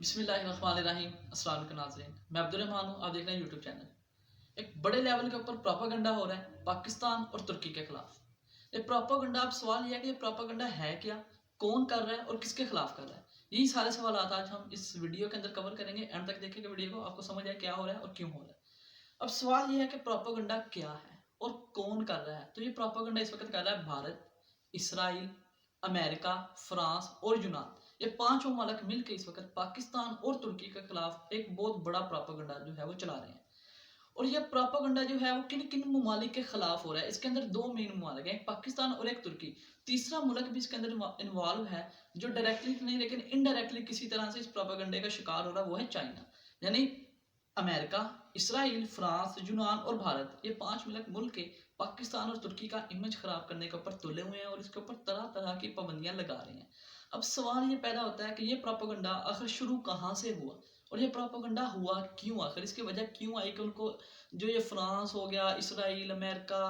बिस्मिल्लाहिर्रहमानिर्रहीम। अस्सलाम वालेकुम नाज़रीन, मैं अब्दुर्रहमान हूँ। आप देख रहे हैं यूट्यूब चैनल। एक बड़े लेवल के ऊपर प्रोपागेंडा हो रहा है पाकिस्तान और तुर्की के खिलाफ। ये प्रोपागेंडा, अब सवाल यह है कि ये प्रोपागेंडा है क्या, कौन कर रहा है और किसके खिलाफ कर रहा है। यही सारे सवाल आज हम इस वीडियो के अंदर कवर करेंगे। एंड तक देखिएगा वीडियो को, आपको समझ आए क्या हो रहा है और क्यों हो रहा है। अब सवाल यह है कि प्रोपागेंडा क्या है और कौन कर रहा है। तो ये प्रोपागेंडा इस वक्त कर रहा है भारत, इसराइल, अमेरिका, फ्रांस और यूनान। ये पांचों मुल्क मिलकर इस वक्त पाकिस्तान और तुर्की के खिलाफ एक बहुत बड़ा प्रोपागेंडा जो है वो चला रहे हैं। और ये प्रोपागेंडा जो है वो किन किन ममालिक के खिलाफ हो रहा है। इसके अंदर दो मेन ममालिक हैं, एक पाकिस्तान और एक तुर्की। तीसरा मुल्क भी इसके अंदर इन्वॉल्व है, जो डायरेक्टली नहीं लेकिन इनडायरेक्टली किसी तरह से इस प्रोपागेंडे का शिकार हो रहा है, वो है चाइना। यानी अमेरिका, इसराइल, फ्रांस, यूनान और भारत, ये पांच मुल्क के पाकिस्तान और तुर्की का इमेज खराब करने के ऊपर तुले हुए हैं और इसके ऊपर तरह तरह की पाबंदियां लगा रहे हैं। अब सवाल ये पैदा होता है कि ये प्रोपागेंडा आखिर शुरू कहाँ से हुआ और ये प्रोपागेंडा हुआ क्यों, आखिर इसकी वजह क्यों आई कि उनको, जो ये फ्रांस हो गया, इसराइल, अमेरिका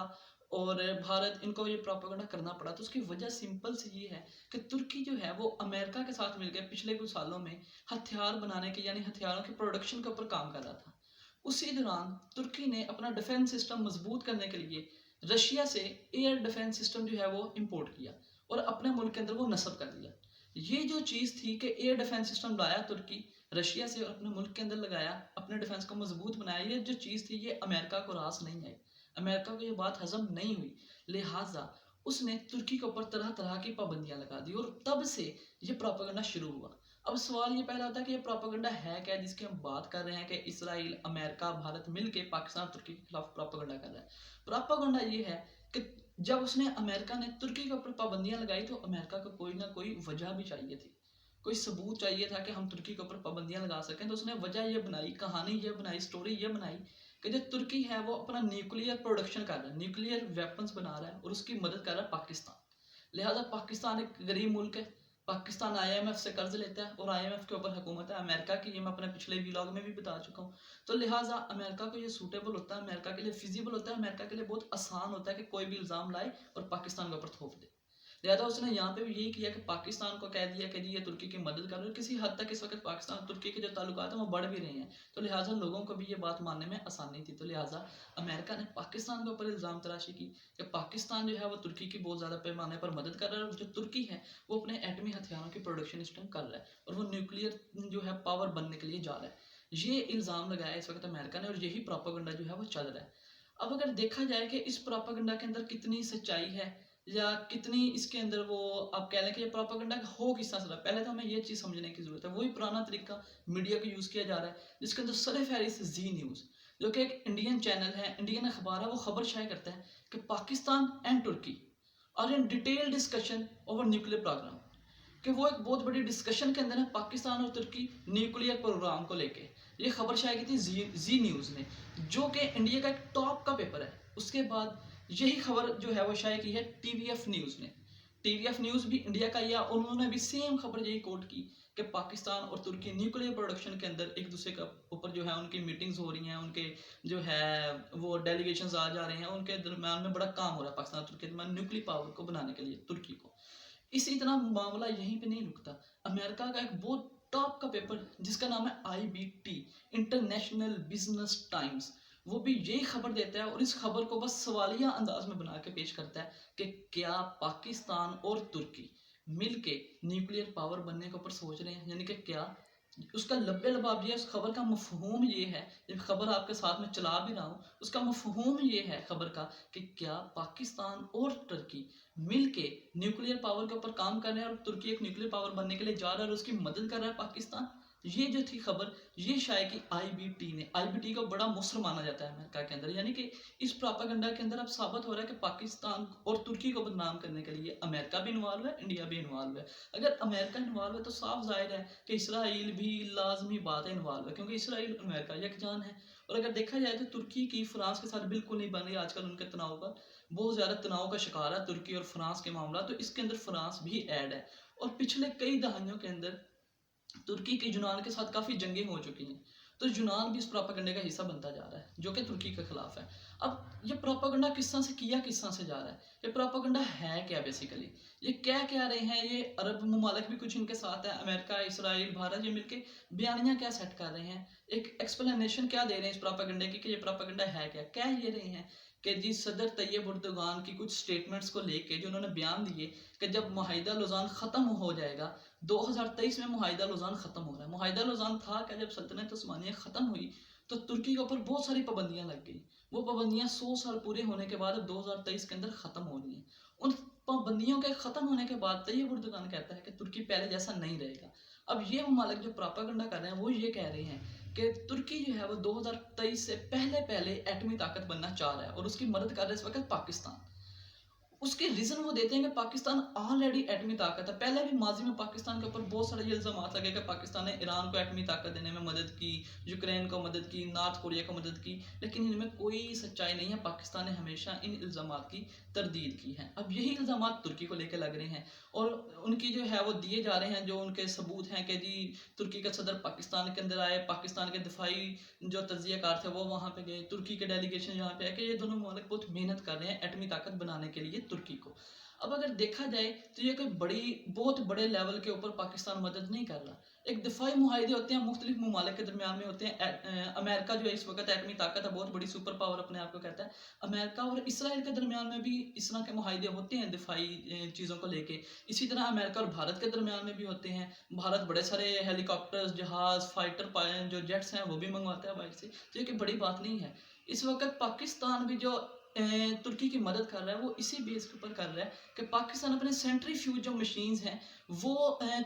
और भारत, इनको ये प्रोपागेंडा करना पड़ा। तो उसकी वजह सिंपल सी ये है कि तुर्की जो है वो अमेरिका के साथ मिलकर पिछले कुछ सालों में हथियार बनाने के, यानी हथियारों के प्रोडक्शन के ऊपर काम कर रहा था। उसी दौरान तुर्की ने अपना डिफेंस सिस्टम मजबूत करने के लिए रशिया से एयर डिफेंस सिस्टम जो है वो इंपोर्ट किया और अपने मुल्क के अंदर वो नस्ब कर दिया। ये जो चीज़ थी कि एयर डिफेंस सिस्टम लाया तुर्की रशिया से और अपने मुल्क के अंदर लगाया, अपने डिफेंस को मजबूत बनाया, ये जो चीज़ थी ये अमेरिका को रास नहीं आई, अमेरिका को ये बात हजम नहीं हुई। लिहाजा उसने तुर्की के ऊपर तरह तरह की पाबंदियां लगा दी और तब से ये प्रोपागेंडा शुरू हुआ। अब सवाल ये पैदा होता है कि ये प्रोपागेंडा है क्या जिसकी हम बात कर रहे हैं कि इसराइल, अमेरिका, भारत मिलके पाकिस्तान, तुर्की के खिलाफ प्रोपागेंडा कर रहा है। प्रोपागेंडा ये है कि जब उसने, अमेरिका ने तुर्की के ऊपर पाबंदियां लगाई तो अमेरिका को कोई ना कोई वजह भी चाहिए थी, कोई सबूत चाहिए था कि हम तुर्की के ऊपर पाबंदियां लगा सकें। तो उसने वजह ये बनाई, कहानी ये बनाई, स्टोरी ये बनाई कि जो तुर्की है वो अपना न्यूक्लियर प्रोडक्शन कर रहा है, न्यूक्लियर वेपन्स बना रहा है और उसकी मदद कर रहा है पाकिस्तान। लिहाजा पाकिस्तान एक गरीब मुल्क है, पाकिस्तान आईएमएफ से कर्ज लेता है और आईएमएफ के ऊपर हुकूमत है अमेरिका की, ये मैं अपने पिछले व्लॉग में भी बता चुका हूँ। तो लिहाजा अमेरिका को ये सूटेबल होता है, अमेरिका के लिए फिजिबल होता है, अमेरिका के लिए बहुत आसान होता है कि कोई भी इल्ज़ाम लाए और पाकिस्तान के ऊपर थोप दे। लिहाजा उसने यहाँ पे भी यही किया कि पाकिस्तान को कह दिया कि जी ये तुर्की की मदद कर रहे हो। किसी हद तक इस वक्त पाकिस्तान और तुर्की के जो ताल्लुकात हैं वो बढ़ भी रहे हैं, तो लिहाजा लोगों को भी ये बात मानने में आसानी थी। तो लिहाजा अमेरिका ने पाकिस्तान के ऊपर इल्ज़ाम तराशी की कि पाकिस्तान जो है वो तुर्की की बहुत ज़्यादा पैमाने पर मदद कर रहा है और जो तुर्की है वो अपने एटमी हथियारों की प्रोडक्शन सिस्टम कर रहा है और वो न्यूक्लियर जो है पावर बनने के लिए जा रहा है। ये इल्ज़ाम लगाया इस वक्त अमेरिका ने और यही प्रोपागेंडा जो है वो चल रहा है। अब अगर देखा जाए कि इस प्रोपागेंडा के अंदर कितनी सच्चाई है या कितनी इसके अंदर वो, आप कह लें कि ये प्रोपागेंडा हो किस तरह से रहा है, पहले तो हमें ये चीज़ समझने की जरूरत है। वही पुराना तरीका मीडिया का यूज़ किया जा रहा है जिसके अंदर सर फहरिस्त जी न्यूज़, जो कि एक इंडियन चैनल है, इंडियन अखबार है, वो खबर शाये करता है कि पाकिस्तान एंड तुर्की और in detail discussion over nuclear program, कि वो एक बहुत बड़ी डिस्कशन के अंदर है पाकिस्तान और तुर्की न्यूक्लियर प्रोग्राम को लेके। ये खबर शाये की थी जी न्यूज़ ने, जो कि इंडिया का एक टॉप का पेपर है। उसके बाद यही खबर जो है वो शाये की है टीवीएफ न्यूज़ ने। टीवीएफ न्यूज़ भी इंडिया का ही है, उन्होंने भी सेम खबर यही कोट की कि पाकिस्तान और तुर्की न्यूक्लियर प्रोडक्शन के अंदर एक दूसरे के ऊपर जो है उनकी मीटिंग्स हो रही हैं, उनके जो है वो डेलीगेशंस आ जा रहे हैं, उनके दरम्यान में बड़ा काम हो रहा है पाकिस्तान और तुर्की के दरम्यान न्यूक्लियर पावर को बनाने के लिए तुर्की को। इसी तरह मामला यहीं पे नहीं रुकता। अमेरिका का एक बहुत टॉप का पेपर जिसका नाम है आईबीटी, इंटरनेशनल बिजनेस टाइम्स, वो भी यही खबर देता है और इस खबर को बस सवालिया अंदाज में बना के पेश करता है कि क्या पाकिस्तान और तुर्की मिलके न्यूक्लियर पावर बनने के ऊपर सोच रहे हैं, यानी कि क्या उसका लब्बे लबाब ये, उस खबर का मफहूम ये है, जब खबर आपके साथ में चला भी रहा हूँ, उसका मफहूम ये है खबर का कि क्या पाकिस्तान और तुर्की मिलके न्यूक्लियर पावर के ऊपर काम कर रहे हैं और तुर्की एक न्यूक्लियर पावर बनने के लिए जा रहा है और उसकी मदद कर रहा है पाकिस्तान। ये जो थी खबर, ये शायद कि आईबीटी ने, आईबीटी को बड़ा मुस्र माना जाता है अमेरिका के अंदर, यानी कि इस प्रोपेगेंडा के अंदर अब साबित हो रहा है कि पाकिस्तान और तुर्की को बदनाम करने के लिए अमेरिका भी इन्वॉल्व है, इंडिया भी इन्वॉल्व है। अगर अमेरिका इन्वॉल्व है तो साफ जाहिर है कि इसराइल भी लाजमी बात है इन्वॉल्व है, क्योंकि इसराइल अमेरिका यकजान है। और अगर देखा जाए तो तुर्की की फ्रांस के साथ बिल्कुल नहीं बन रही आजकल, उनके तनाव पर बहुत ज़्यादा तनाव का शिकार है तुर्की और फ्रांस के मामला, तो इसके अंदर फ्रांस भी ऐड है। और पिछले कई दहाइयों के अंदर तुर्की की यूनान के साथ काफ़ी जंगें हो चुकी हैं। तो यूनान भी इस प्रोपेगेंडे का हिस्सा बनता जा रहा है जो कि तुर्की के खिलाफ है। अब ये प्रोपेगेंडा किस तरह से किया, किस तरह से जा रहा है, ये प्रोपेगेंडा है क्या बेसिकली, ये क्या रहे हैं, ये अरब ममालिक भी कुछ इनके साथ है, अमेरिका, इसराइल, भारत, ये मिलके बयानियां क्या सेट कर रहे हैं, एक एक्सप्लेनेशन क्या दे रहे हैं इस प्रोपेगेंडे की कि ये प्रोपेगेंडा है क्या, कह ये रहे हैं कि जी सदर तैयब उर्दुगान की कुछ स्टेटमेंट्स को लेके जो उन्होंने बयान दिए कि जब मुआहिदा लौज़ान ख़त्म हो जाएगा, 2023 में मुआहिदा लौज़ान ख़त्म हो रहा है। मुआहिदा लौज़ान था कि जब सल्तनत उस्मानिया ख़त्म हुई तो तुर्की के ऊपर बहुत सारी पाबंदियां लग गई। वो पाबंदियां 100 साल पूरे होने के बाद अब 2023 के अंदर ख़त्म हो रही हैं। उन पाबंदियों के ख़त्म होने के बाद तैयब उर्दुगान कहता है कि तुर्की पहले जैसा नहीं रहेगा। अब ये ममालिक जो प्रोपेगेंडा कर रहे हैं वो ये कह रहे हैं कि तुर्की जो है वो 2023 से पहले एटमी ताकत बनना चाह रहा है और उसकी मदद कर रहा है इस वक्त पाकिस्तान। उसके रीजन वो देते हैं कि पाकिस्तान ऑलरेडी एटमी ताकत है। पहले भी माजी में पाकिस्तान के ऊपर बहुत सारे इल्जाम लगे कि पाकिस्तान ने ईरान को एटमी ताकत देने में मदद की, यूक्रेन को मदद की, नॉर्थ कोरिया को मदद की, लेकिन इनमें कोई सच्चाई नहीं है। पाकिस्तान ने हमेशा इन इल्जाम की तरदीद की है। अब यही इल्जाम तुर्की को लेकर लग रहे हैं और उनकी जो है वो दिए जा रहे हैं, जो उनके सबूत हैं कि जी तुर्की का सदर पाकिस्तान के अंदर आए, पाकिस्तान के दिफाई जो तज्जियाकार थे वो वहाँ पे गए, तुर्की के डेलीगेशन यहाँ पे है कि ये दोनों मुल्क बहुत मेहनत कर रहे हैं एटमी ताकत बनाने के लिए तुर्की को। अब अगर देखा जाए तो ये कोई बहुत बड़े लेवल के ऊपर पाकिस्तान मदद नहीं कर रहा। एक दिफाई मुआहिदे होते हैं मुख्तलिफ ममालिक के दरमियान में होते हैं। अमेरिका जो है इस वक्त एटमी ताकत है, बहुत बड़ी सुपर पावर अपने आप को कहता है। अमेरिका और इसराइल के दरमियान में भी इस तरह के मुआहिदे होते हैं दिफाई चीज़ों को लेके। इसी तरह अमेरिका और भारत के दरमियान में भी होते हैं। भारत बड़े सारे हेलीकॉप्टर्स, जहाज, फाइटर जो जेट्स हैं वो भी मंगवाता है बाहर से, तो ये कोई बड़ी बात नहीं है। इस वक्त पाकिस्तान भी जो तुर्की की मदद कर रहा है वो इसी बेस के ऊपर कर रहा है कि पाकिस्तान अपने सेंट्रीफ्यूज जो मशीन्स हैं वो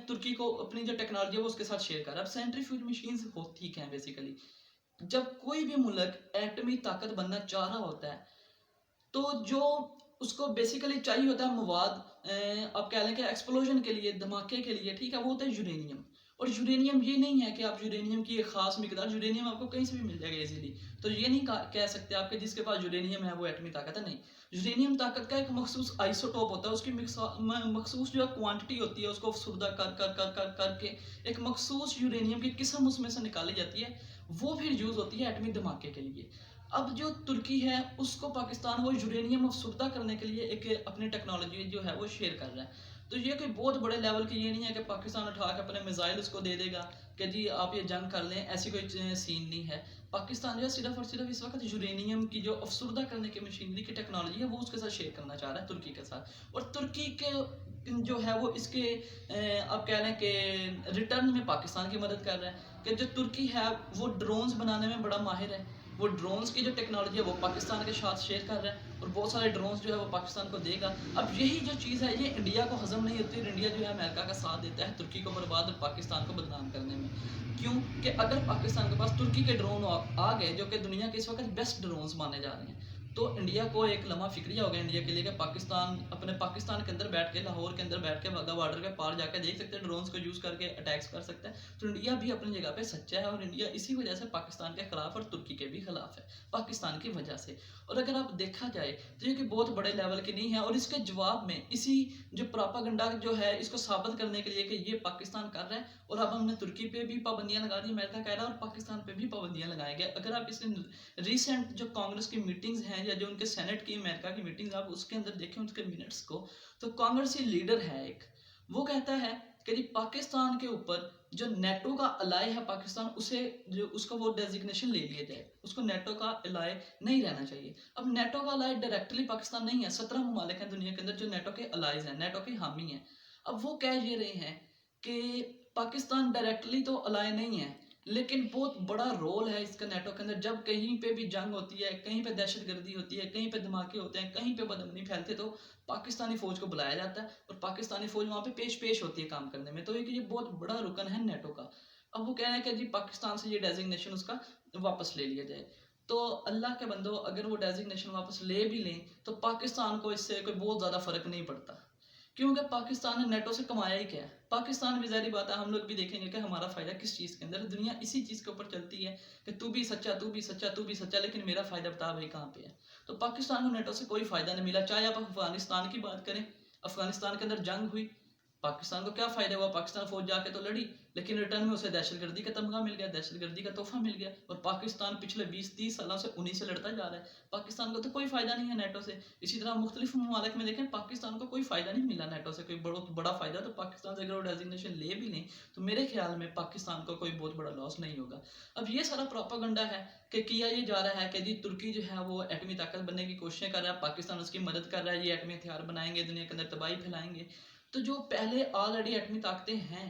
तुर्की को अपनी जो टेक्नोलॉजी है वो उसके साथ शेयर कर रहा है। अब सेंट्रीफ्यूज मशीन्स होती क्या है बेसिकली, जब कोई भी मुल्क एटमी ताकत बनना चाह रहा होता है तो जो उसको बेसिकली चाहिए होता है मवाद, आप कह लें कि एक्सप्लोजन के लिए, धमाके के लिए, ठीक है, वो होता है यूरेनियम। और यूरेनियम ये नहीं है कि आप यूरेनियम की एक खास मिकदार, यूरेनियम आपको कहीं से भी मिल जाएगा इजीली, तो ये नहीं कह सकते आप कि जिसके पास यूरेनियम है वो एटमी ताकत है। नहीं, यूरेनियम ताकत का एक मखसूस आइसोटोप होता है, उसकी मखसूस जो क्वांटिटी होती है उसको अफसुर्दा करके एक मखसूस यूरेनियम की किस्म उसमें से निकाली जाती है, वो फिर यूज़ होती है एटमी धमाके के लिए। अब जो तुर्की है उसको पाकिस्तान वो यूरेनियम अफसुर्दा करने के लिए एक अपनी टेक्नोलॉजी जो है वो शेयर कर रहा है। तो ये कोई बहुत बड़े लेवल की ये नहीं है कि पाकिस्तान उठा के अपने मिसाइल उसको दे देगा कि जी आप ये जंग कर लें, ऐसी कोई सीन नहीं है। पाकिस्तान जो है सिर्फ और सिर्फ इस वक्त यूरेनियम की जो अफसुर्दा करने की मशीनरी की टेक्नोलॉजी है वो उसके साथ शेयर करना चाह रहा है तुर्की के साथ। और तुर्की के जो है वो इसके आप कह लें कि रिटर्न में पाकिस्तान की मदद कर रहा है कि जो तुर्की है वो ड्रोन्स बनाने में बड़ा माहिर है, वो ड्रोन्स की जो टेक्नोलॉजी है वो पाकिस्तान के साथ शेयर कर रहा है और बहुत सारे ड्रोन्स जो है वो पाकिस्तान को देगा। अब यही जो चीज़ है ये इंडिया को हजम नहीं होती और इंडिया जो है अमेरिका का साथ देता है तुर्की को बर्बाद और पाकिस्तान को बदनाम करने में। क्यों कि अगर पाकिस्तान के पास तुर्की के ड्रोन आ गए जो कि दुनिया के इस वक्त बेस्ट ड्रोन्स माने जा रहे हैं, तो इंडिया को एक लम्हा फिक्रिया हो गया इंडिया के लिए कि पाकिस्तान के अंदर बैठ के, लाहौर के अंदर बैठ के, वाघा बॉर्डर के पार जाकर देख सकते हैं, ड्रोन्स को यूज़ करके अटैक्स कर सकता है। तो इंडिया भी अपनी जगह पे सच्चा है और इंडिया इसी वजह से पाकिस्तान के खिलाफ और तुर्की के भी खिलाफ है, पाकिस्तान की वजह से। और अगर आप देखा जाए तो ये कि बहुत बड़े लेवल की नहीं है और इसके जवाब में इसी जो प्रोपेगेंडा जो है इसको साबित करने के लिए कि ये पाकिस्तान कर रहा है और अब हमने तुर्की पे भी पाबंदियां लगा दी, अमेरिका कह रहा है, और पाकिस्तान पे भी पाबंदियां लगाएंगे। अगर आप इसके रीसेंट जो कांग्रेस की मीटिंग्स हैं या जो उनके सेनेट की अमेरिका की मीटिंग्स आप उसके अंदर देखें उसके मिनट्स को, तो कांग्रेसी लीडर है एक, वो कहता है कि जी पाकिस्तान के ऊपर जो नेटो का अलाय है पाकिस्तान, उसे जो उसका वो डेजिग्नेशन ले लिया जाए, उसको नेटो का अलाय नहीं रहना चाहिए। अब नेटो का अलाय डायरेक्टली पाकिस्तान नहीं है, 17 ममालिक हैं दुनिया के अंदर जो नेटो के अलाइज हैं, नेटो के हामी हैं। अब वो कह ये रहे हैं कि पाकिस्तान डायरेक्टली तो अलाय नहीं है लेकिन बहुत बड़ा रोल है इसका नेटो के अंदर। जब कहीं पे भी जंग होती है, कहीं पे दहशतगर्दी होती है, कहीं पे धमाके होते हैं, कहीं पे बदअमनी फैलती है, तो पाकिस्तानी फौज को बुलाया जाता है और पाकिस्तानी फौज वहाँ पे पेश होती है काम करने में। तो ये बहुत बड़ा रुकन है नेटो का। अब वो कह रहे हैं कि जी पाकिस्तान से ये डेजिग्नेशन उसका वापस ले लिया जाए। तो अल्लाह के बंदो, अगर वो डेजिग्नेशन वापस ले भी लें तो पाकिस्तान को इससे कोई बहुत ज़्यादा फर्क नहीं पड़ता, क्योंकि पाकिस्तान ने नेटो से कमाया ही क्या है। पाकिस्तान भी ज़ाहिर बात है, हम लोग भी देखेंगे कि हमारा फ़ायदा किस चीज़ के अंदर, दुनिया इसी चीज़ के ऊपर चलती है कि तू भी सच्चा, तू भी सच्चा, तू भी सच्चा, लेकिन मेरा फ़ायदा बता भाई कहाँ पे है। तो पाकिस्तान को नेटो से कोई फ़ायदा नहीं मिला। चाहे आप अफगानिस्तान की बात करें, अफगानिस्तान के अंदर जंग हुई, पाकिस्तान को क्या फ़ायदा हुआ, पाकिस्तान फौज जाके तो लड़ी, लेकिन रिटर्न में उसे दहशतगर्दी का तमगा मिल गया, दहशतगर्दी का तोहफा मिल गया। और पाकिस्तान पिछले 20-30 सालों से उन्हीं से लड़ता जा रहा है। पाकिस्तान को तो कोई फ़ायदा नहीं है नेटो से। इसी तरह मुख्तलिफ ममालिक में देखें, पाकिस्तान को कोई फ़ायदा नहीं मिला नेटो से, कोई बहुत बड़ा फ़ायदा तो पाकिस्तान से अगर वो डेजिग्नेशन ले भी लें तो मेरे ख्याल में पाकिस्तान को कोई बहुत बड़ा लॉस नहीं होगा। अब ये सारा प्रोपागेंडा है कि किया ये जा रहा है कि जी तुर्की जो है वो एटमी ताकत बनने की कोशिशें कर रहा है, पाकिस्तान उसकी मदद कर रहा है, ये एटमी हथियार बनाएंगे, दुनिया के अंदर तबाही फैलाएंगे। तो जो पहले ऑलरेडी एटमी ताकतें हैं,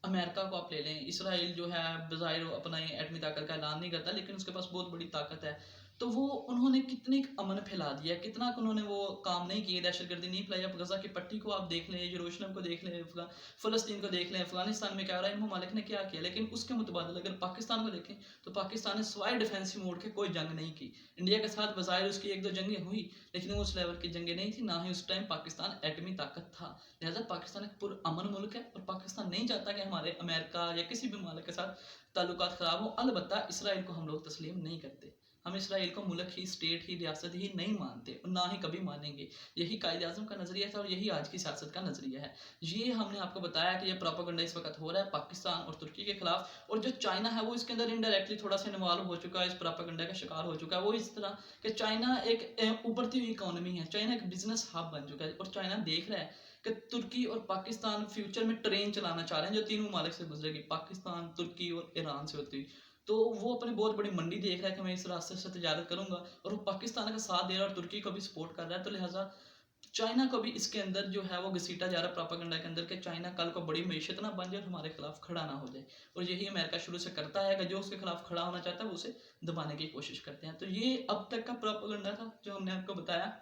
अमेरिका को आप ले लें, इसराइल जो है बज़ाहिर अपना ये एटमी ताकत का ऐलान नहीं करता, लेकिन उसके पास बहुत बड़ी ताकत है। तो वो उन्होंने कितनी अमन फैला दिया, कितना उन्होंने वो काम नहीं किए, दहशतगर्दी नहीं फैलाई। अब गजा की पट्टी को आप देख लें, यरूशलेम को देख लें, फ़लस्तीन को देख लें, अफगानिस्तान में क्या हो रहा है, इन ममालिक ने क्या किया। लेकिन उसके मुतबादिल अगर पाकिस्तान को देखें तो पाकिस्तान ने सवाए डिफेंसिव मोड के कोई जंग नहीं की। इंडिया के साथ बज़ाहिर उसकी 1-2 जंगें हुई, लेकिन वो उस लेवल की जंगें नहीं थी, ना ही उस टाइम पाकिस्तान एटमी ताकत था। लिहाजा पाकिस्तान एक पुरअमन मुल्क है और पाकिस्तान नहीं चाहता कि हमारे अमेरिका या किसी भी मुल्क के साथ ताल्लुकात ख़राब हो। अलबत्ता इसराइल को हम लोग तस्लीम नहीं करते। हम इसराइल को मुल्क ही, स्टेट ही, रियासत ही नहीं मानते और ना ही कभी मानेंगे। यही कायदे आज़म का नज़रिया था और यही आज की सियासत का नज़रिया है। ये हमने आपको बताया कि ये प्रोपेगेंडा इस वक्त हो रहा है पाकिस्तान और तुर्की के खिलाफ, और जो चाइना है वो इसके अंदर इनडायरेक्टली थोड़ा सा इन्वॉल्व हो चुका है, इस प्रोपेगेंडा का शिकार हो चुका है। वो इस तरह कि चाइना एक उभरती हुई इकोनॉमी है, चाइना एक बिजनेस हब बन चुका है और चाइना देख रहा है कि तुर्की और पाकिस्तान फ्यूचर में ट्रेन चलाना चाह रहे हैं जो 3 ममालिक से गुजरेगी, पाकिस्तान, तुर्की और ईरान से होती हुई। तो वो अपनी बहुत बड़ी मंडी देख रहा है कि मैं इस रास्ते से तजारत करूंगा, और वो पाकिस्तान का साथ दे रहा है और तुर्की को भी सपोर्ट कर रहा है। तो लिहाजा चाइना को भी इसके अंदर जो है वो घसीटा जा रहा है प्रोपेगेंडा के अंदर, कि चाइना कल को बड़ी मैशत ना बन जाए और हमारे खिलाफ खड़ा ना हो जाए। और यही अमेरिका शुरू से करता है कि जो उसके खिलाफ खड़ा होना चाहता है वो उसे दबाने की कोशिश करते हैं। तो ये अब तक का प्रोपेगेंडा था जो हमने आपको बताया।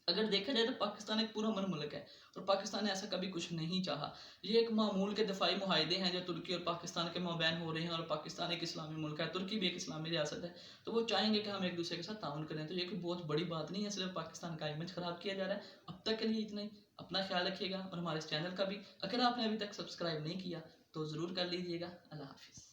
अगर देखा जाए तो पाकिस्तान एक पूरा मन मुल्क है और पाकिस्तान ने ऐसा कभी कुछ नहीं चाहा। ये एक मामूल के दफाई मुहाइदे हैं जो तुर्की और पाकिस्तान के माबैन हो रहे हैं, और पाकिस्तान एक इस्लामी मुल्क है, तुर्की भी एक इस्लामी रियासत है। तो वो चाहेंगे कि हम एक दूसरे के साथ ताउन करें। तो ये कोई बहुत बड़ी बात नहीं है, सिर्फ पाकिस्तान का इमेज ख़राब किया जा रहा है। अब तक के लिए इतना ही। अपना ख्याल रखिएगा और हमारे इस चैनल का भी अगर आपने अभी तक सब्सक्राइब नहीं किया तो ज़रूर कर लीजिएगा। अल्लाह हाफिज़।